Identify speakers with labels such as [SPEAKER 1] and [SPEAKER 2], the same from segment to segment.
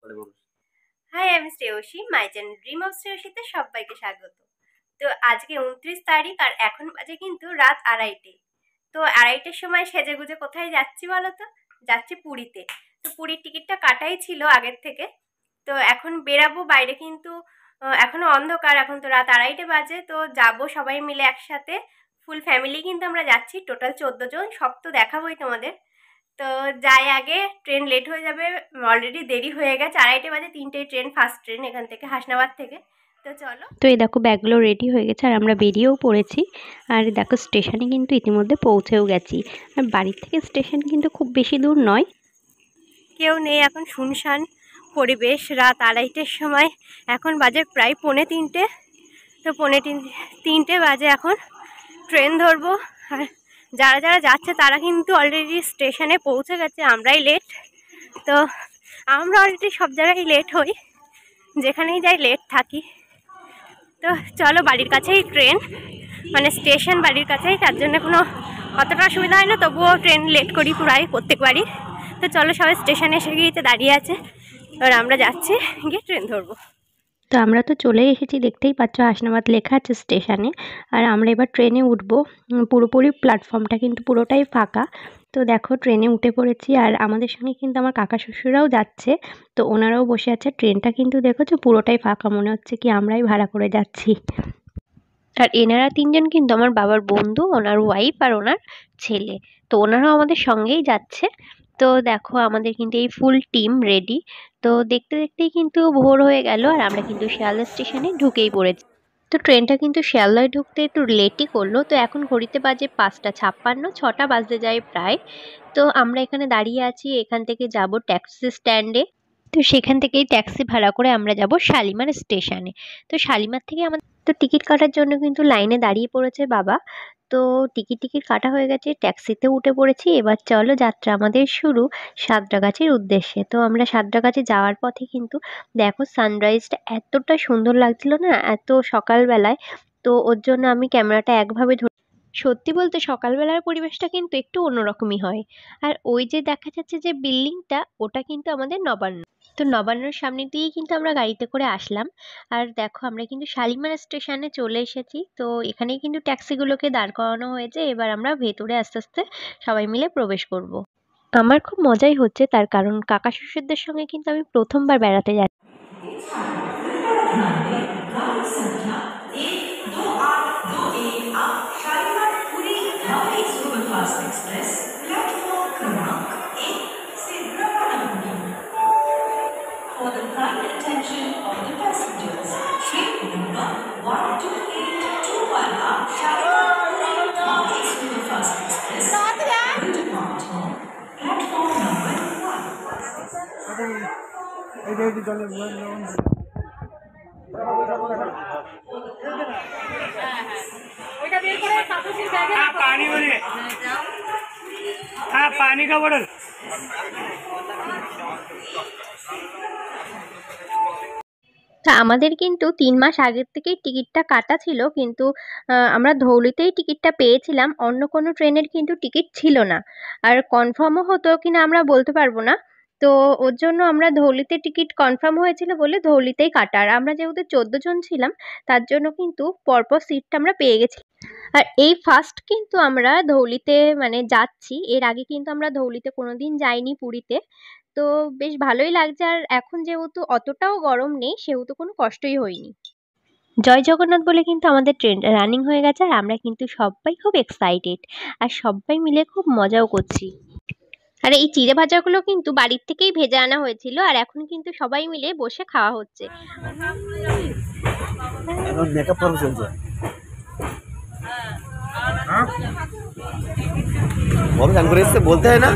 [SPEAKER 1] High, আমি Shreyasi. My channel dream of শ্রেয়সীতে সবাইকে স্বাগত। তো আজকে 29 তারিখ আর এখন বাজে কিন্তু রাত 2:30। তো 2:30টার সময় সেজেগুজে কোথায় যাচ্ছি বলো তো? যাচ্ছি পুরীতে। তো পুরীর টিকিটটা কাটাই ছিল আগের থেকে। তো এখন বেরাবো বাইরে, কিন্তু এখনো অন্ধকার, এখন তো রাত 2:30 বাজে। তো যাবো সবাই মিলে একসাথে, ফুল ফ্যামিলি কিন্তু আমরা যাচ্ছি, টোটাল 14 জন। সব তো দেখাবোই তোমাদের। তো যাই আগে, ট্রেন লেট হয়ে যাবে, অলরেডি দেরি হয়ে গেছে। 2:30 বাজে, 3টেই ট্রেন, ফার্স্ট ট্রেন এখান থেকে, হাসনাবাদ থেকে। তো চলো।
[SPEAKER 2] তো এই দেখো ব্যাগগুলো রেডি হয়ে গেছে আর আমরা বেরিয়েও পড়েছি। আর দেখো স্টেশনে কিন্তু ইতিমধ্যে পৌঁছেও গেছি। আর বাড়ির থেকে স্টেশন কিন্তু খুব বেশি দূর নয়।
[SPEAKER 1] কেউ নেই, এখন শুনশান পরিবেশ। রাত 2:30টার সময়, এখন বাজে প্রায় 2:45। তো 2:45 বাজে, এখন ট্রেন ধরবো। আর যারা যারা যাচ্ছে তারা কিন্তু অলরেডি স্টেশনে পৌঁছে গেছে, আমরাই লেট। তো আমরা অলরেডি সব জায়গায় লেট হই, যেখানেই যাই লেট থাকি। তো চলো, বাড়ির কাছেই ট্রেন, মানে স্টেশন বাড়ির কাছেই, তার জন্য কোনো অতটা অসুবিধা হয় না। তবুও ট্রেন লেট করি প্রায় প্রত্যেকবারই। তো চলো, সবাই স্টেশনে এসে গিয়েছে, দাঁড়িয়ে আছে। এবার আমরা যাচ্ছি, গিয়ে ট্রেন ধরবো।
[SPEAKER 2] তো আমরা তো চলে এসেছি, দেখতেই পাচ্ছ হাসনাবাদ লেখা আছে স্টেশনে। আর আমরা এবার ট্রেনে উঠবো। পুরোপুরি প্ল্যাটফর্মটা কিন্তু পুরোটাই ফাঁকা। তো দেখো ট্রেনে উঠে পড়েছি, আর আমাদের সঙ্গে কিন্তু আমার কাকা শ্বশুরাও যাচ্ছে। তো ওনারাও বসে আছে। ট্রেনটা কিন্তু দেখেছো পুরোটাই ফাঁকা, মনে হচ্ছে কি আমরাই ভাড়া করে যাচ্ছি। আর এনারা 3 জন কিন্তু আমার বাবার বন্ধু, ওনার ওয়াইফ আর ওনার ছেলে। তো ওনারাও আমাদের সঙ্গেই যাচ্ছে। তো দেখো আমাদের কিন্তু এই ফুল টিম রেডি। তো দেখতে দেখতেই কিন্তু ভোর হয়ে গেল, আর আমরা কিন্তু শিয়ালদা স্টেশনে ঢুকেই পড়েছি। তো ট্রেনটা কিন্তু শিয়ালদায় ঢুকতে একটু লেটই করলো। তো এখন ঘড়িতে বাজে 5:56, 6টা বাজতে যায় প্রায়। তো আমরা এখানে দাঁড়িয়ে আছি, এখান থেকে যাব ট্যাক্সি স্ট্যান্ডে। তো সেখান থেকেই ট্যাক্সি ভাড়া করে আমরা যাব শালিমার স্টেশনে। তো শালিমার থেকে আমাদের তো টিকিট কাটার জন্য কিন্তু লাইনে দাঁড়িয়ে পড়েছে বাবা। তো টিকিট কাটা হয়ে গেছে, ট্যাক্সিতে উঠে পড়েছি। এবার চলো, যাত্রা আমাদের শুরু সাঁতরাগাছির উদ্দেশ্যে। তো আমরা সাঁতরাগাছি যাওয়ার পথে কিন্তু দেখো সানরাইজটা এতটা সুন্দর লাগছিল না, এত সকালবেলায়। তো ওর জন্য আমি ক্যামেরাটা একভাবে সত্যি বলতে সকালবেলার পরিবেশটা কিন্তু একটু অন্যরকমই হয়। আর ওই যে দেখা যাচ্ছে যে বিল্ডিংটা, ওটা কিন্তু আমাদের নবান্ন। তো নবান্নর সামনে দিয়েই কিন্তু আমরা গাড়িতে করে আসলাম। আর দেখো আমরা কিন্তু শালিমার স্টেশনে চলে এসেছি। তো এখানেই কিন্তু ট্যাক্সিগুলোকে দাঁড় করানো হয়েছে। এবার আমরা ভেতরে আস্তে আস্তে সবাই মিলে প্রবেশ করব। আমার খুব মজাই হচ্ছে, তার কারণ কাকা শ্বশুরদের সঙ্গে কিন্তু আমি প্রথমবার বেড়াতে যাচ্ছি।
[SPEAKER 3] For the kind attention of the passengers, train number 12821 Shalimar Puri Superfast Express will depart on platform number
[SPEAKER 4] 1। पानी का बोतल।
[SPEAKER 2] তা আমাদের কিন্তু 3 মাস আগের থেকেই টিকিটটা কাটা ছিল, কিন্তু আমরা ধৌলিতেই টিকিটটা পেয়েছিলাম, অন্য কোনো ট্রেনের কিন্তু টিকিট ছিল না। আর কনফার্মও হতো কিনা আমরা বলতে পারবো না। তো ওর জন্য আমরা ধৌলিতে টিকিট কনফার্ম হয়েছিল বলে ধৌলিতেই কাটা। আর আমরা যেহেতু 14 জন ছিলাম, তার জন্য কিন্তু পরপর সিটটা আমরা পেয়ে গেছি। আর এই ফার্স্ট কিন্তু আমরা ধৌলিতে মানে যাচ্ছি, এর আগে কিন্তু আমরা ধৌলিতে কোনোদিন যাইনি পুরীতে। তো বেশ ভালোই লাগছে। আর এখন যেহেতু অতটাও গরম নেই, সেহেতু কোনো কষ্টই হয়নি। জয় জগন্নাথ বলে কিন্তু আমাদের ট্রেন রানিং হয়ে গেছে, আর আমরা কিন্তু সবাই খুব এক্সাইটেড, আর সবাই মিলে খুব মজাও করছি। আর এই চিড়ে ভাজাগুলো কিন্তু বাড়ির থেকেই ভেজে আনা হয়েছিল, আর এখন কিন্তু সবাই মিলে বসে খাওয়া হচ্ছে।
[SPEAKER 5] মেকআপ করা চলছে, চান করে এসছে বলতে হয় না,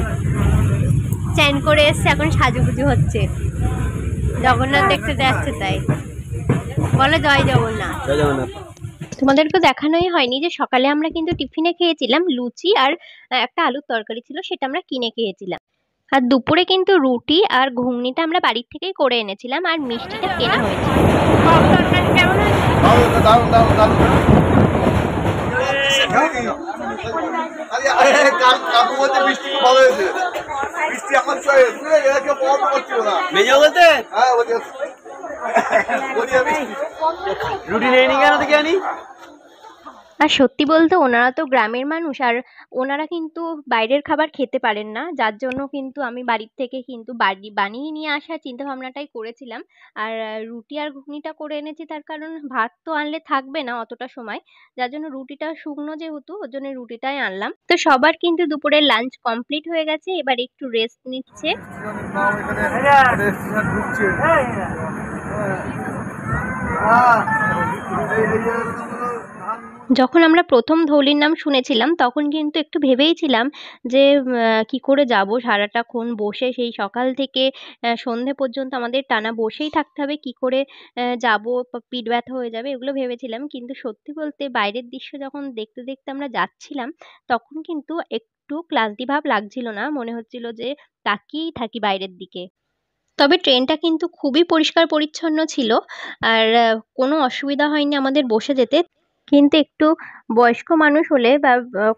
[SPEAKER 2] চান করে এসছে, এখন সাজুগুজু হচ্ছে, জগন্নাথ দেখতে যাচ্ছে তাই। বলো জয় জগন্নাথ।
[SPEAKER 5] জয় জগন্নাথ।
[SPEAKER 2] তোমাদেরকে দেখানোই হয়নি যে সকালে আমরা কিন্তু টিফিনে খেয়েছিলাম লুচি, আর একটা আলুর তরকারি ছিল, সেটা আমরা কিনে খেয়েছিলাম। আর দুপুরে কিন্তু রুটি আর ঘুগনিটা আমরা বাড়ির থেকেই করে এনেছিলাম, আর মিষ্টিটা কেনা হয়েছিল।
[SPEAKER 1] কেমন হয়েছে?
[SPEAKER 5] কাকু বলতে বৃষ্টি খুব ভালো হয়েছে, বৃষ্টি এখন কেউ পড়াতে পারছিল না। মেজো বলতে হ্যাঁ রুটি নেই নি কেন দেখে আনি।
[SPEAKER 2] আর সত্যি বলতে ওনারা তো গ্রামের মানুষ, আর ওনারা কিন্তু বাইরের খাবার খেতে পারেন না, যার জন্য কিন্তু আমি বাড়ির থেকে কিন্তু বানিয়ে নিয়ে আসার চিন্তা ভাবনাটাই করেছিলাম। আর রুটি আর ঘুগনিটা করে এনেছি, তার কারণ ভাত তো আনলে থাকবে না অতটা সময়, যার জন্য রুটিটা শুকনো যেহেতু ওর জন্য রুটিটাই আনলাম। তো সবার কিন্তু দুপুরের লাঞ্চ কমপ্লিট হয়ে গেছে, এবার একটু রেস্ট নিচ্ছে। যখন আমরা প্রথম ধৌলির নাম শুনেছিলাম তখন কিন্তু একটু ভেবেইছিলাম যে কি করে যাব, সারাটাক্ষণ বসে সেই সকাল থেকে সন্ধে পর্যন্ত আমাদের টানা বসেই থাকতে হবে, কি করে যাব, পিঠ ব্যথা হয়ে যাবে, এগুলো ভেবেছিলাম। কিন্তু সত্যি বলতে বাইরের দৃশ্য যখন দেখতে দেখতে আমরা যাচ্ছিলাম তখন কিন্তু একটু ক্লান্তি ভাব লাগছিল না, মনে হচ্ছিল যে তাকিয়েই থাকি বাইরের দিকে। তবে ট্রেনটা কিন্তু খুবই পরিষ্কার পরিচ্ছন্ন ছিল, আর কোনো অসুবিধা হয়নি আমাদের বসে যেতে। কিন্তু একটু বয়স্ক মানুষ হলে বা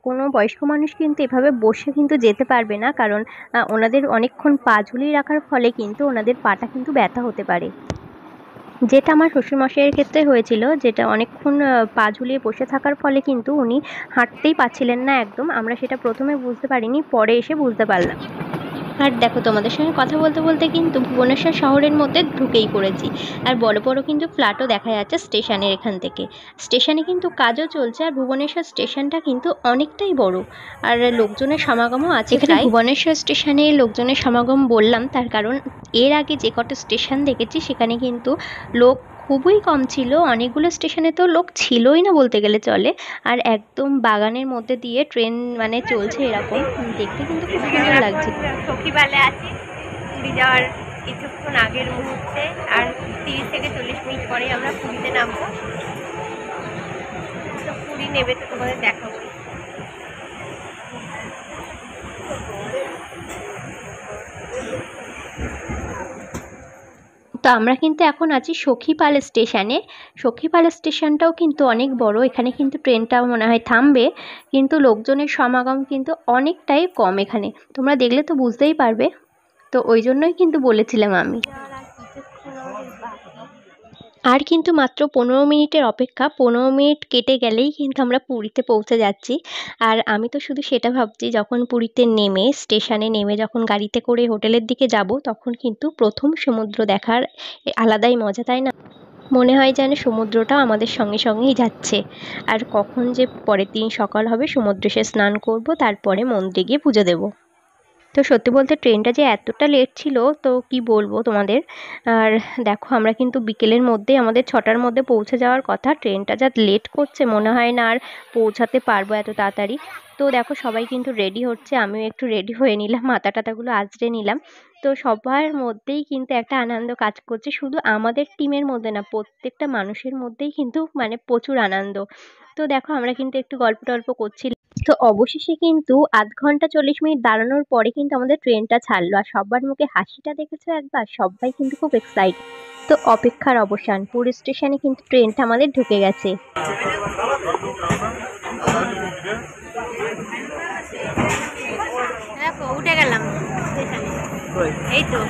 [SPEAKER 2] কোনো বয়স্ক মানুষ কিন্তু এভাবে বসে কিন্তু যেতে পারবে না, কারণ ওনাদের অনেকক্ষণ পা ঝুলিয়ে রাখার ফলে কিন্তু ওনাদের পাটা কিন্তু ব্যথা হতে পারে, যেটা আমার শ্বশুরমশাইয়ের ক্ষেত্রে হয়েছিল, যেটা অনেকক্ষণ পা ঝুলিয়ে বসে থাকার ফলে কিন্তু উনি হাঁটতেই পারছিলেন না একদম। আমরা সেটা প্রথমে বুঝতে পারিনি, পরে এসে বুঝতে পারলাম। আর দেখো তোমাদের সঙ্গে কথা বলতে বলতে কিন্তু ভুবনেশ্বর শহরের মধ্যে ঢুকেই পড়েছি, আর বড় বড় কিন্তু ফ্ল্যাটও দেখা যাচ্ছে স্টেশনের এখান থেকে। স্টেশনে কিন্তু কাজও চলছে, আর ভুবনেশ্বর স্টেশনটা কিন্তু অনেকটাই বড়, আর লোকজনের সমাগমও আছে। এখানে ভুবনেশ্বর স্টেশনে লোকজনের সমাগম বললাম তার কারণ এর আগে যে কটা স্টেশন দেখেছি সেখানে কিন্তু লোক খুবই কম ছিল, অনেকগুলো স্টেশনে তো লোক ছিলই না বলতে গেলে চলে। আর একদম বাগানের মধ্যে দিয়ে ট্রেন মানে চলছে, এরকম দেখতে কিন্তু খুব সুন্দর লাগছে।
[SPEAKER 1] সখীবালে আছি, পুরী যাওয়ার কিছুক্ষণ আগের মুহূর্তে, আর 30 থেকে 40 মিনিট পরে আমরা পুরীতে নামবো। তো পুরী নেবে তো তোমাদের দেখাবো।
[SPEAKER 2] তো আমরা কিন্তু এখন আছি সখীপাল স্টেশনে। সখীপাল স্টেশনটাও কিন্তু অনেক বড়, এখানে কিন্তু ট্রেনটাও মনে হয় থামবে, কিন্তু লোকজনের সমাগম কিন্তু অনেকটাই কম এখানে, তোমরা দেখলে তো বুঝতেই পারবে। তো ওই জন্যই কিন্তু বলেছিলাম আমি। আর কিন্তু মাত্র 15 মিনিটের অপেক্ষা, 15 মিনিট কেটে গেলেই কিন্তু আমরা পুরীতে পৌঁছে যাচ্ছি। আর আমি তো শুধু সেটা ভাবছি, যখন পুরীতে নেমে স্টেশনে নেমে যখন গাড়িতে করে হোটেলের দিকে যাব তখন কিন্তু প্রথম সমুদ্র দেখার আলাদাই মজা, তাই না? মনে হয় যেন সমুদ্রটা আমাদের সঙ্গে সঙ্গেই যাচ্ছে। আর কখন যে পরের দিন সকাল হবে সমুদ্রে এসে স্নান করব, তারপরে মন্দিরে গিয়ে পুজো দেব। তো সত্যি বলতে ট্রেনটা যে এতটা লেট ছিল তো কি বলবো তোমাদের। আর দেখো আমরা কিন্তু বিকেলের মধ্যেই আমাদের 6টার মধ্যে পৌঁছে যাওয়ার কথা, ট্রেনটা যা লেট করছে মনে হয় না আর পৌঁছাতে পারবো এত তাড়াতাড়ি। তো দেখো সবাই কিন্তু রেডি হচ্ছে, আমিও একটু রেডি হয়ে নিলাম, মাথা টাথাগুলো আঁচড়ে নিলাম। তো সবার মধ্যেই কিন্তু একটা আনন্দ কাজ করছে, শুধু আমাদের টিমের মধ্যে না, প্রত্যেকটা মানুষের মধ্যেই কিন্তু মানে প্রচুর আনন্দ। তো দেখো আমরা কিন্তু একটু গল্প টল্প করছিলাম। তো অবশেষে কিন্তু 1/2 ঘন্টা 40 মিনিট দাঁড়ানোর পরে কিন্তু আমাদের ট্রেনটা ছাড়লো, আর সবার মুখে হাসিটা দেখেছো একবার, সবাই কিন্তু খুব এক্সাইটেড। তো অপেক্ষার অবসান, পুরী স্টেশনে কিন্তু ট্রেনটা আমাদের ঢুকে গেছে।
[SPEAKER 1] দেখো উঠে গেলাম স্টেশনে, এই তো।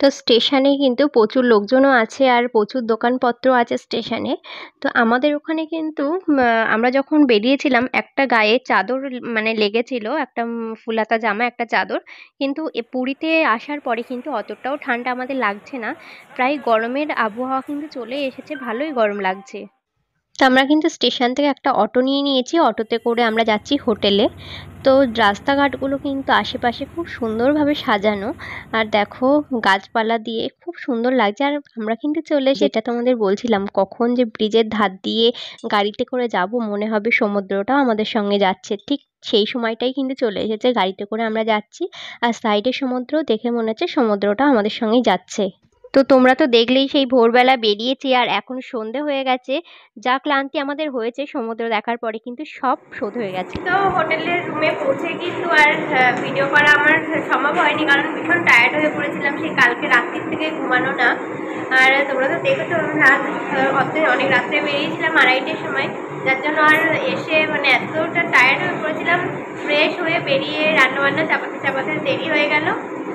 [SPEAKER 2] তো স্টেশনে কিন্তু প্রচুর লোকজনও আছে আর প্রচুর দোকানপত্র আছে স্টেশনে। তো আমাদের ওখানে কিন্তু আমরা যখন বেরিয়েছিলাম একটা গায়ে চাদর মানে লেগেছিল, একটা ফুলাতা জামা একটা চাদর। কিন্তু পুরীতে আসার পরে কিন্তু অতটাও ঠান্ডা আমাদের লাগছে না, প্রায় গরমের আবহাওয়া কিন্তু চলে এসেছে, ভালোই গরম লাগছে। তো আমরা কিন্তু স্টেশন থেকে একটা অটো নিয়ে নিয়েছি, অটোতে করে আমরা যাচ্ছি হোটেলে। তো রাস্তাঘাটগুলো কিন্তু আশেপাশে খুব সুন্দরভাবে সাজানো, আর দেখো গাছপালা দিয়ে খুব সুন্দর লাগছে। আর আমরা কিন্তু যেটা তোমাদের বলছিলাম কখন যে ব্রিজের ধার দিয়ে গাড়িতে করে যাব, মনে হবে সমুদ্রটাও আমাদের সঙ্গে যাচ্ছে, ঠিক সেই সময়টাই কিন্তু চলে এসেছে। গাড়িতে করে আমরা যাচ্ছি আর সাইডে সমুদ্র, দেখে মনে হচ্ছে সমুদ্রটা আমাদের সঙ্গেই যাচ্ছে। তো তোমরা তো দেখলেই সেই ভোরবেলা বেরিয়েছি আর এখন সন্ধে হয়ে গেছে। যা ক্লান্তি আমাদের হয়েছে সমুদ্র দেখার পরে কিন্তু সব শোধ হয়ে গেছে।
[SPEAKER 1] তো হোটেলের রুমে পৌঁছে কিন্তু আর ভিডিও করা আমার সম্ভব হয়নি, কারণ ভীষণ টায়ার্ড হয়ে পড়েছিলাম সেই কালকে রাত্রির থেকে ঘুমানো না। আর তোমরা তো দেখেছো অনেক রাত্রে বেরিয়েছিলাম 2:30টার সময়, যার জন্য আর এসে মানে এতটা টায়ার্ড হয়ে পড়েছিলাম। ফ্রেশ হয়ে বেরিয়ে রান্নাবান্না চাপাতে চাপাতে দেরি হয়ে গেল,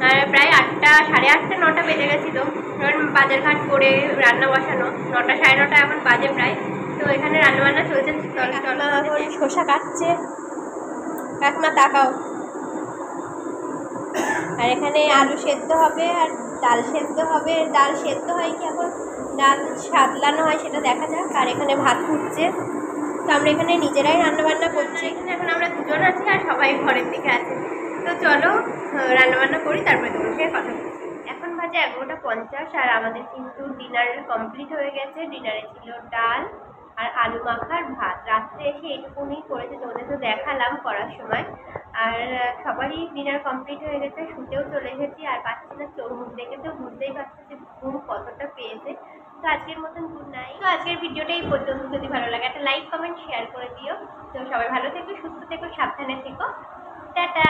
[SPEAKER 1] আর প্রায় 8টা, 8:30, 9টা বেজে গেছিলো। কারণ বাজারঘাট করে রান্না বসানো 9টা, 9:30 এখন বাজে প্রায়। তো এখানে রান্নাবান্না চলছে, শসা কাটছে, কাকিমা তাকাও। আর এখানে আলু সেদ্ধ হবে আর ডাল সেদ্ধ হবে। ডাল সেদ্ধ হয় কি এখন ডাল সাদলানো হয় সেটা দেখা যাক। আর এখানে ভাত ফুটছে। তো আমরা এখানে নিজেরাই রান্নাবান্না করছি। এখানে এখন আমরা দুজন আছি আর সবাই ঘরের দিকে আছে। তো চলো রান্নাবান্না করি, তারপরে তোমার সঙ্গে কথা বলছি। এখন বাজে 11:50 আর আমাদের কিন্তু ডিনার কমপ্লিট হয়ে গেছে। ডিনারে ছিল ডাল আর আলু মাখার ভাত। রাত্রে এসে এইটুকুনি করেছে, তোদের তো দেখালাম করার সময়। আর সবারই ডিনার কমপ্লিট হয়ে গেছে, শুতেও চলে এসেছি। আর পাচ্ছি না, চোখ মুখ দেখে তো বুঝতেই পারছি যে ঘুম কতটা পেয়েছে। তো আজকের মতন গুড নাইট। তো আজকের ভিডিওটা এই পর্যন্ত। যদি ভালো লাগে একটা লাইক, কমেন্ট, শেয়ার করে দিও। তো সবাই ভালো থেকো, সুস্থ থেকো, সাবধানে থেকো। টাটা।